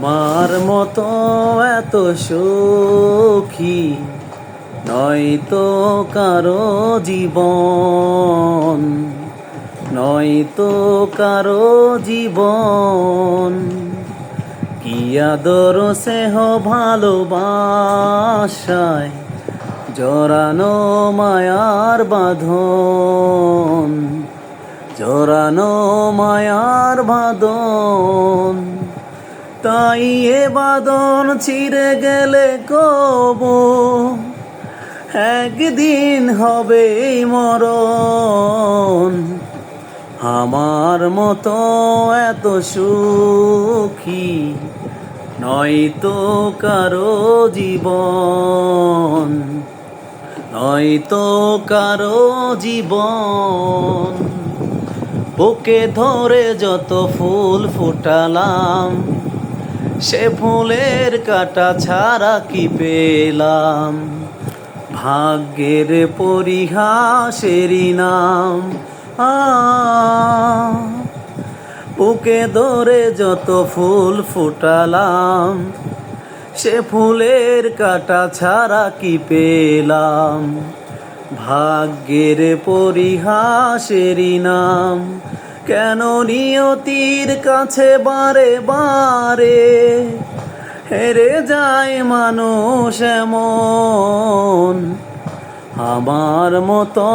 আমার মতো এত সুখী নয়তো কারো জীবন, নয়তো কারো জীবন। কি আদর স্নেহ ভালোবাসায় জড়ানো মায়ার বাঁধন, জড়ানো মায়ার বাঁধন। তাই এ বাঁধন ছিঁড়ে গেলে কবু একদিন হবে মরণ। আমার মতো এত সুখী নয়তো কারো জীবন, নয়তো কারো জীবন। বুকে ধরে যত ফুল ফুটালাম, সে ফুলের কাঁটা ছাড়া কি পেলাম? ভাগ্যের পরিহাসেরই নাম। বুকে ধরে যত ফুল ফুটালাম, সে ফুলের কাঁটা ছাড়া কি পেলাম? ভাগ্যের পরিহাসেরই নাম। কেন নিয়তির কাছে বারে বারে হেরে যায় মানুষ এমন? আমার মতো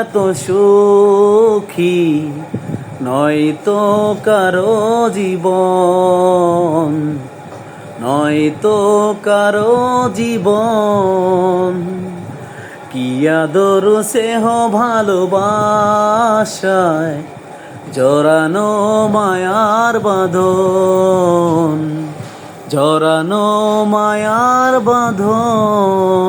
এত সুখী নয়তো কারো জীবন, নয়তো কারো জীবন। কি আদর স্নেহ ভালোবাসায় জড়ানো মায়ার বাঁধন, জড়ানো মায়ার বাঁধন।